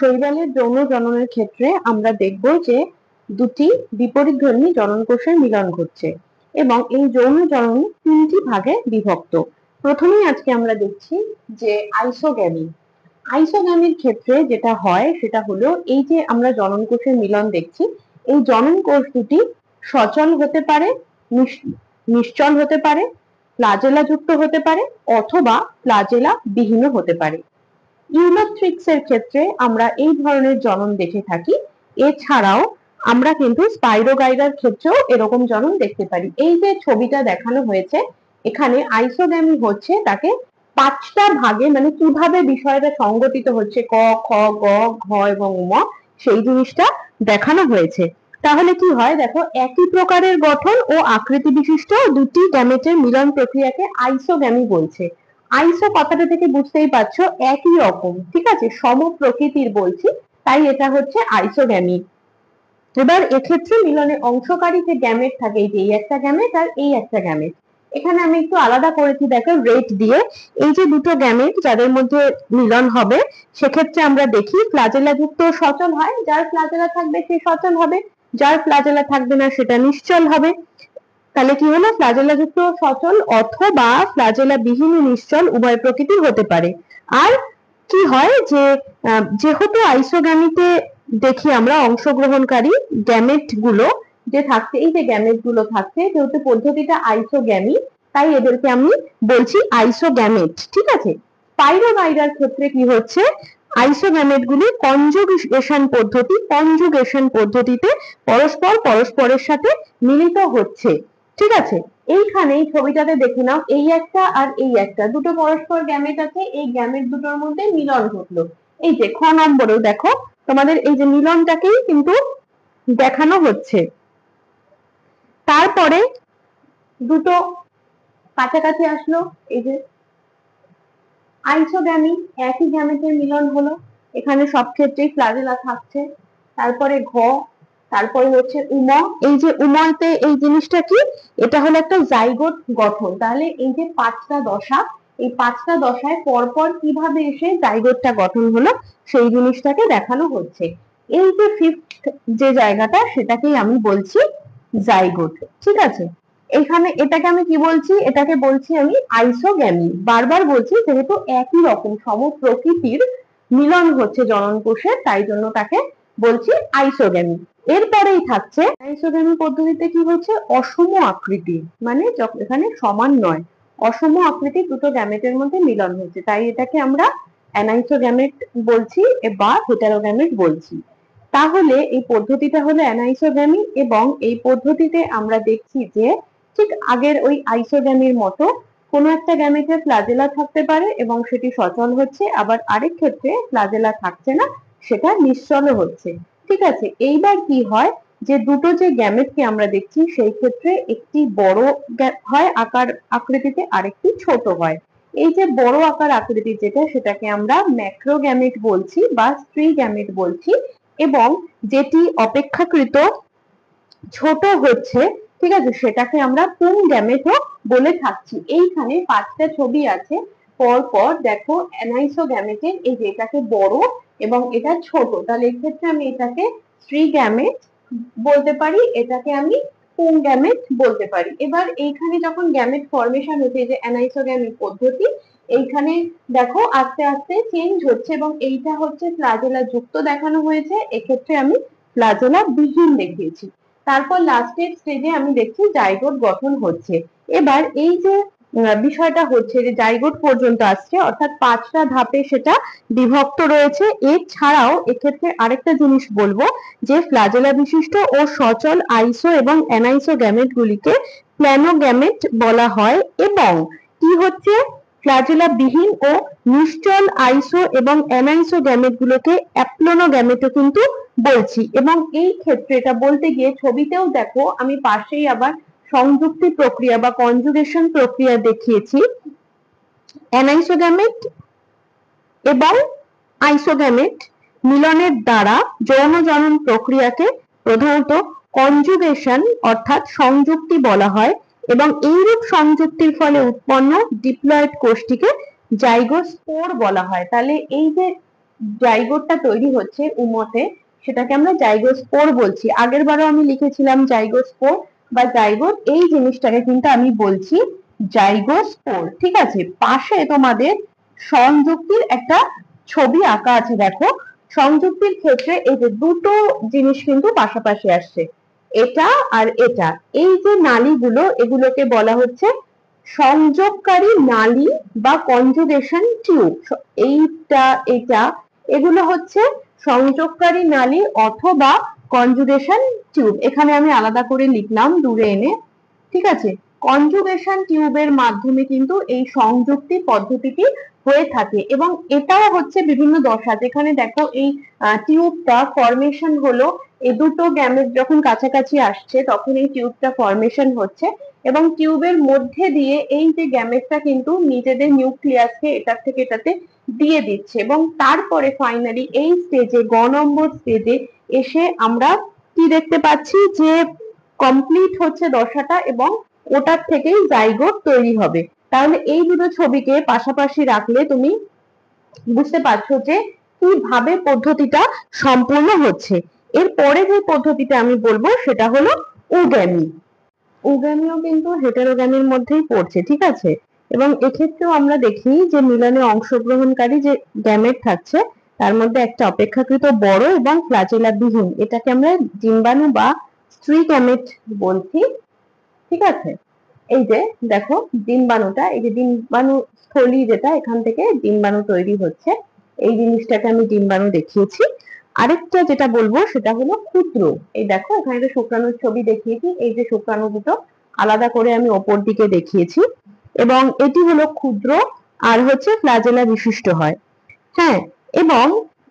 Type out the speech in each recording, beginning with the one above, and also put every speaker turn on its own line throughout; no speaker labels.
শৈবালের যৌন জননের ক্ষেত্রে আমরা দেখব যে দুটি বিপরীতধর্মী জননকোষের মিলন ঘটছে এবং এই যৌন জনন তিনটি ভাগে বিভক্ত। প্রথমেই আজকে আমরা দেখছি যে আইসোগ্যামি। আইসোগ্যামির ক্ষেত্রে যেটা হয় সেটা হলো এই যে আমরা জনন কোষের মিলন দেখছি, এই জনন কোষ দুটি সচল হতে পারে, নিশ্চল হতে পারে, ফ্লাজেলা যুক্ত হতে পারে অথবা ফ্লাজেলা বিহীন হতে পারে। ইউলোথ্রিক্স এর ক্ষেত্রে আমরা এই ধরনের জনন দেখে থাকি। এছাড়াও আমরা কিন্তু স্পাইরোগাইরার ক্ষেত্রেও এরকম জনন দেখতে পারি। এই যে ছবিটা দেখানো হয়েছে এখানে আইসোগ্যামি হচ্ছে তাকে পাঁচটা ভাগে, মানে কিভাবে বিষয়টা সংগঠিত হচ্ছে ক, খ, গ, ঘ এবং ম, সেই জিনিসটা দেখানো হয়েছে। তাহলে কি হয় দেখো, একই প্রকারের গঠন ও আকৃতি বিশিষ্ট দুটি গ্যামেটের মিলন প্রক্রিয়াকে আইসোগ্যামি বলছে। আইসো কথাটা থেকে বুঝতেই পারছো একই রকম, ঠিক আছে, সম প্রকৃতির বলছি, তাই এটা হচ্ছে আইসোগ্যামি। এবার এক্ষেত্রে মিলনে অংশকারী যে গ্যামেট থাকে, এই একটা গ্যামেট আর এই একটা গ্যামেট, এখানে আমি একটু আলাদা করেছি দেখো রেট দিয়ে। এই যে দুটো গ্যামেট যাদের মধ্যে মিলন হবে সেক্ষেত্রে আমরা দেখি ফ্লাজেলা যুক্ত সচল হয়, যার ফ্লাজেলা থাকবে সে সচল হবে, যার ফ্লাজেলা থাকবে না সেটা নিশ্চল হবে। তাহলে কি হলো, ফ্লাজেলা যুক্ত সচল অথবা ফ্লাজেলা বিহীন নিশ্চল উভয় প্রকৃতির হতে পারে। আর কি হয় যে যেহেতু আইসোগ্যামিতে দেখি আমরা অংশগ্রহণকারী গ্যামেট গুলো যে থাকছে, এই যে গ্যামেট গুলো থাকছে, যেহেতু পদ্ধতিটা আইসোগ্যামি তাই এদেরকে আমি বলছি আইসোগ্যামেট, ঠিক আছে। স্পাইরোগাইরার ক্ষেত্রে কি হচ্ছে, আইসোগ্যামেট গুলি কনজুগেশন পদ্ধতিতে পরস্পরের সাথে মিলিত হচ্ছে, ঠিক আছে। এইখানে এই ছবিটাতে দেখে নাও, এই একটা আর এই একটা দুটো পরস্পর গ্যামেট আছে, এই গ্যামেট দুটোর মধ্যে মিলন ঘটলো। এই যে খ নম্বরেও দেখো তোমাদের এই যে মিলনটাকেই কিন্তু দেখানো হচ্ছে। তারপরে দুটো কাছাকাছি আসলো, এই যে আইসোগ্যামি, একই গ্যামেটের মিলন হলো, এখানে সব ক্ষেত্রেই ফ্লাজেলা থাকছে। তারপরে ঘ, তারপরে হচ্ছে উম, এই যে উমতে এই জিনিসটা কি, এটা হলো একটা জাইগোট গঠন। তাহলে এই যে পাঁচটা দশা, এই পাঁচটা দশায় পরপর কিভাবে এসে জাইগোটটা গঠন হলো সেই জিনিসটাকে দেখানো হচ্ছে। এই যে ফিফথ যে জায়গাটা সেটাকেই আমি বলছি জাইগোট, ঠিক আছে। এখানে এটাকে আমি কি বলছি, এটাকে বলছি আমি আইসোগ্যামি। বারবার বলছি যেহেতু একই রকম সম প্রকৃতির মিলন হচ্ছে জনন কোষের, তাই জন্য তাকে বলছি আইসোগ্যামি। এরপরেই থাকছে আইসোগ্যামি পদ্ধতিতে কি হচ্ছে, অসম আকৃতি, মানে এখানে সমান নয়, অসম আকৃতির দুটো গ্যামেটের মধ্যে মিলন হচ্ছে, তাই এটাকে আমরা অ্যানাইসোগ্যামেট বলছি বা হেটারোগ্যামেট বলছি। তাহলে এই পদ্ধতিটা হলো অ্যানাইসোগ্যামি এবং এই পদ্ধতিতে আমরা দেখছি যে ঠিক আগের ওই আইসোগ্যামির মতো কোনো একটা গ্যামেটে ফ্লাজেলা থাকতে পারে এবং সেটি সচল হচ্ছে, আবার আরেক ক্ষেত্রে ফ্লাজেলা থাকছে না, সেটা নিশ্চল হচ্ছে, ঠিক আছে। এইবার কি হয় যে দুটো যে গ্যামেটকে আমরা দেখছি সেই ক্ষেত্রে একটি বড় হয় আকার আকৃতিতে, আরেকটি ছোট হয়। এই যে বড় আকার আকৃতি যেটা, সেটাকে আমরা ম্যাক্রোগ্যামেট বলছি বা স্ত্রী গ্যামেট বলছি, এবং যেটি অপেক্ষাকৃত ছোট হচ্ছে, ঠিক আছে, সেটাকে আমরা পুং গ্যামেটও বলে থাকছি। এইখানে পাঁচটা ছবি আছে পরপর দেখো অ্যানাইসোগ্যামেটের, এই যে এটাকে বড় এবং এটা ছোট, তাহলে এক্ষেত্রে আমি এটাকে স্ত্রী গ্যামেট বলতে পারি, এটাকে আমি পুং গ্যামেট বলতে পারি। এবার এইখানে যখন গ্যামেট ফর্মেশন হচ্ছে, যে অ্যানাইসোগ্যামি পদ্ধতি, এইখানে দেখো আস্তে আস্তে চেঞ্জ হচ্ছে এবং এইটা হচ্ছে ফ্লাজেলা যুক্ত দেখানো হয়েছে, এক্ষেত্রে আমি ফ্লাজেলা বিহীন দেখিয়েছি। তারপর লাস্টের স্টেজে আমি দেখছি জাইগোট গঠন হচ্ছে। এবার এই যে বিষয়টা হচ্ছে যে জাইগোট পর্যন্ত আসছে, অর্থাৎ পাঁচটা ধাপে সেটা বিভক্ত রয়েছে। এছাড়াও এক্ষেত্রে আরেকটা জিনিস বলবো যে ফ্লাজেলা বিশিষ্ট ও সচল আইসো এবং অ্যানাইসো গ্যামেট গুলিকে প্ল্যানোগ্যামেট বলা হয়, এবং কি হচ্ছে ফ্লাজেলা বিহীন ও নিশ্চল আইসো এবং অ্যানাইসো গ্যামেট গুলোকে অ্যাপ্লনোগ্যামেটও কিন্তু বলছি। এবং এই ক্ষেত্রে এটা বলতে গিয়ে ছবিতেও দেখো আমি পাশেই আবার সংযুক্তি প্রক্রিয়া বা কনজুগেশন প্রক্রিয়া দেখিয়েছি। অ্যানাইসোগ্যামেট এবং আইসোগ্যামেট মিলনের দ্বারা যৌন জনন প্রক্রিয়াকে প্রধানত কনজুগেশন অর্থাৎ সংযুক্তি বলা হয়, এবং এইরূপ সংযুক্তির ফলে উৎপন্ন ডিপ্লয়েড কোষটিকে জাইগোস্পোর বলা হয়। তাহলে এই যে জাইগোটটা তৈরি হচ্ছে উমতে, সেটাকে আমরা জাইগোস্পোর বলছি। আগের বারও আমি লিখেছিলাম জাইগোস্পোর বা জাইগোট, এই জিনিসটাকে কিন্তু আমি বলছি জাইগোস্পোর। ঠিক আছে, পাশে তোমাদের সংযুক্তির একটা ছবি আঁকা আছে, দেখো। সংযুক্তির ক্ষেত্রে এই যে দুটো জিনিস কিন্তু পাশাপাশি আসছে, এটা আর এটা। এই যে নালীগুলো, এগুলোকে বলা হচ্ছে সংযোগকারী নালী বা কনজুগেশন টিউব। এইটা এটা এগুলো হচ্ছে সংযোগকারী নালী অথবা কনজুগেশন টিউব। এখানে আমি আলাদা করে লিখলাম দূরে এনে। ঠিক আছে, কনজুগেশন টিউবের মাধ্যমে কিন্তু এই সংযুক্তি পদ্ধতিটি হয়ে থাকে, এবং এটাও হচ্ছে বিভিন্ন দশা। যেখানে দেখো এই টিউবটা ফরমেশন হলো, এই দুটো গ্যামেট যখন কাছাকাছি আসছে তখন এই টিউবটা ফরমেশন হচ্ছে, এবং টিউবের মধ্যে দিয়ে এই যে গ্যামেটটা কিন্তু নিজেদের নিউক্লিয়াসকে এটার থেকে এটাতে দিয়ে দিচ্ছে, এবং তারপরে ফাইনালি এই স্টেজে, গ নম্বর স্টেজে এসে আমরা কি দেখতে পাচ্ছি যে কমপ্লিট হচ্ছে দশাটা, এবং ওটার থেকেই জাইগোট তৈরি হবে। তাহলে এই দুটো ছবিকে পাশাপাশি রাখলে তুমি বুঝতে পারছো যে কিভাবে পদ্ধতিটা সম্পূর্ণ হচ্ছে। এরপরে যে পদ্ধতিটা আমি বলবো সেটা হলো উগ্যামি। উগ্যামিও কিন্তু হেটেরোগ্যামির মধ্যেই পড়ছে, ঠিক আছে। এবং এক্ষেত্রেও আমরা দেখি যে মিলনে অংশগ্রহণকারী যে গ্যামেট থাকছে তার মধ্যে একটা অপেক্ষাকৃত বড় এবং ফ্ল্যাজেলা বিহীন, এটাকে আমরা ডিম্বাণু বা স্ত্রী গ্যামেট বলছি। ঠিক আছে, এই যে দেখো ডিম্বাণুটা, এই যে ডিম্বাণু স্থলী, যেটা এখান থেকে ডিম্বাণু তৈরি হচ্ছে, এই জিনিসটাকে আমি ডিম্বাণু দেখিয়েছি। আরেকটা যেটা বলবো সেটা হলো ক্ষুদ্র। এই দেখো এখানে একটা শুক্রাণুর ছবি দেখিয়েছি, এই যে শুক্রাণু দুটো আলাদা করে আমি ওপর দিকে দেখিয়েছি, এবং এটি হলো ক্ষুদ্র আর হচ্ছে ফ্ল্যাজেলা বিশিষ্ট হয়। হ্যাঁ, এবং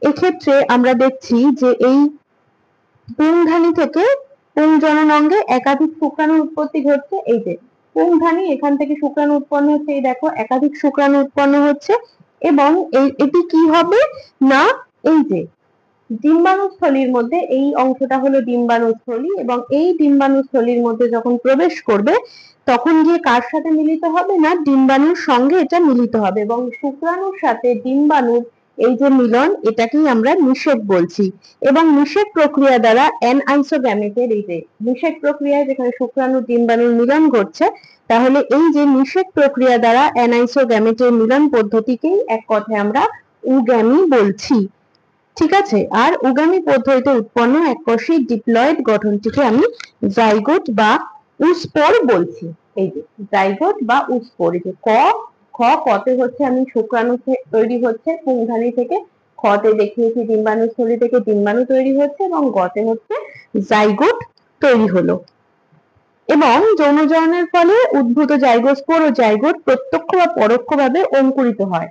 এক্ষেত্রে আমরা দেখছি যে এই পুংধানী থেকে পুংজনন অঙ্গে একাধিক শুক্রাণুর উৎপত্তি ঘটছে। এই যে পুংধানী, এখান থেকে শুক্রাণু উৎপন্ন হচ্ছে, এই দেখো একাধিক শুক্রাণু উৎপন্ন হচ্ছে, এবং এটি কি হবে না, এই যে ডিম্বাণুস্থলীর মধ্যে, এই অংশটা হলো ডিম্বাণুস্থলী, এবং এই ডিম্বাণুস্থলীর মধ্যে যখন প্রবেশ করবে তখন গিয়ে কার সাথে মিলিত হবে না, ডিম্বাণুর সঙ্গে এটা মিলিত হবে, এবং শুক্রাণুর সাথে ডিম্বাণুর এই যে মিলন, এটাকেই আমরা নিষেক বলছি। এবং নিষেক প্রক্রিয়া দ্বারা অ্যানআইসোগ্যামেটের, এই যে নিষেক প্রক্রিয়ায় যেখানে শুক্রাণু ডিম্বাণুর মিলন ঘটছে, তাহলে এই যে নিষেক প্রক্রিয়া দ্বারা অ্যানাইসোগ্যামেটের মিলন পদ্ধতিকেই এক কথায় আমরা উগ্যামি বলছি। ঠিক আছে, আর উগামি পদ্ধতিতে উৎপন্ন এককোষী ডিপ্লয়েড গঠনটিকে আমি জাইগোট বা উস্পোর বলছি। এই যে জাইগোট বা উস্পোর, এই যে কতে হচ্ছে আমি শুক্রাণু তৈরি হচ্ছে পুংধানী থেকে, খতে দেখিয়েছি ডিম্বাণুস্থলী থেকে ডিম্বাণু তৈরি হচ্ছে, এবং গতে হচ্ছে জাইগোট তৈরি হলো। এবং যৌনজননের ফলে উদ্ভূত জাইগোস্পোর ও জাইগোট প্রত্যক্ষ বা পরোক্ষভাবে অঙ্কুরিত হয়।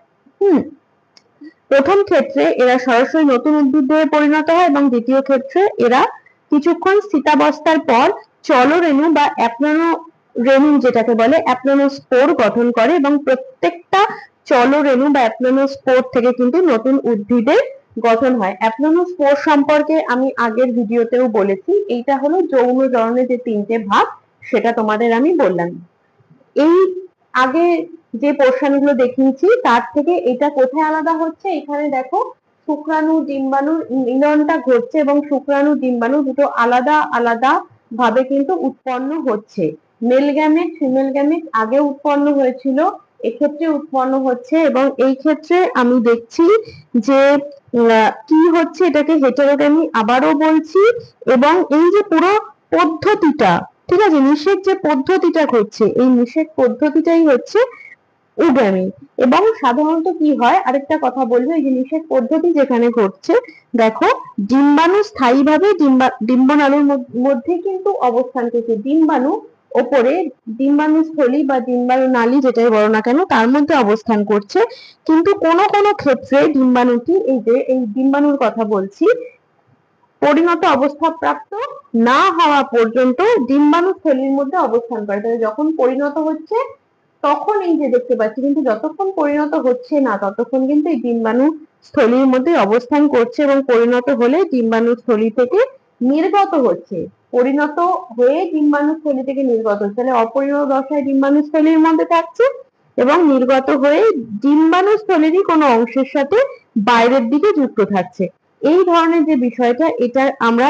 প্রথম ক্ষেত্রে এরা সরাসরি নতুন উদ্ভিদে পরিণত হয়, এবং দ্বিতীয় ক্ষেত্রে এরা কিছুক্ষণ স্থিতাবস্থার পর চলরেণু বা অ্যাপনোরেণু, যেটাকে বলে অ্যাপনোস্পোর গঠন করে, এবং প্রত্যেকটা চলরেণু বা অ্যাপনোস্পোর থেকে কিন্তু নতুন উদ্ভিদের গঠন হয়। অ্যাপনোস্পোর সম্পর্কে আমি আগের ভিডিওতেও বলেছি, এইটা হলো যৌন জননের যে তিনটে ভাগ, সেটা তোমাদের আমি বললাম। এই আগে যে পোর্শন গুলো দেখিয়েছি তার থেকে এটা কোথায় আলাদা হচ্ছে, এখানে দেখো শুক্রাণু ডিম্বাণুর মিলনটা ঘটছে, এবং শুক্রাণু ডিম্বাণু দুটো আলাদা আলাদা ভাবে কিন্তু উৎপন্ন হচ্ছে। মেল গ্যামেট ফিমেল গ্যামেট আগে উৎপন্ন হয়েছিল, এক্ষেত্রে উৎপন্ন হচ্ছে, এবং এই ক্ষেত্রে আমি দেখছি যে কি হচ্ছে, এটাকে হেটেরোগ্যামি আবারও বলছি। এবং এই যে পুরো পদ্ধতিটা, ঠিক আছে, নিষেক যে পদ্ধতিটা ঘটছে, এই নিষেক পদ্ধতিটাই হচ্ছে উগ্যামি। এবং সাধারণত কি হয়, আরেকটা কথা বলবো, এই যে নিষেক পদ্ধতি যেখানে ঘটছে, দেখো ডিম্বাণু স্থায়ীভাবে ডিম্বনালীর মধ্যে কিন্তু অবস্থান করছে, ডিম্বাণু ওপরে ডিম্বাণুস্থলী বা ডিম্বাণু নালী যেটাই বলো না কেন তার মধ্যে অবস্থান করছে, কিন্তু কোন কোন ক্ষেত্রে ডিম্বাণুটি, এই যে এই ডিম্বাণুর কথা বলছি, পরিণত অবস্থা প্রাপ্ত না হওয়া পর্যন্ত ডিম্বাণুস্থলীর মধ্যে অবস্থান করে। তাহলে যখন পরিণত হচ্ছে তখন এই যে দেখতে পাচ্ছি, কিন্তু যতক্ষণ পরিণত হচ্ছে না ততক্ষণ কিন্তু এই ডিম্বাণু স্থলীর মধ্যে অবস্থান করছে, এবং পরিণত হলে ডিম্বাণু স্থলী থেকে নির্গত হচ্ছে, পরিণত হয়ে ডিম্বাণু স্থলী থেকে নির্গত হচ্ছে। তাহলে অপরিণত দশায় ডিম্বাণু স্থলীর মধ্যে থাকছে, এবং নির্গত হয়ে ডিম্বাণু স্থলীরই কোনো অংশের সাথে বাইরের দিকে যুক্ত থাকছে। এই ধরনের যে বিষয়টা, এটা আমরা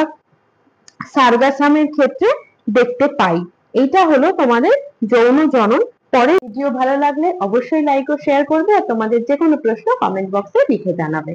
সার্গাসামের ক্ষেত্রে দেখতে পাই। এটা হলো তোমাদের যৌন জনন। পরে ভিডিও ভালো লাগলে অবশ্যই লাইক ও শেয়ার করবে, আর তোমাদের যে কোনো প্রশ্ন কমেন্ট বক্সে লিখে জানাবে।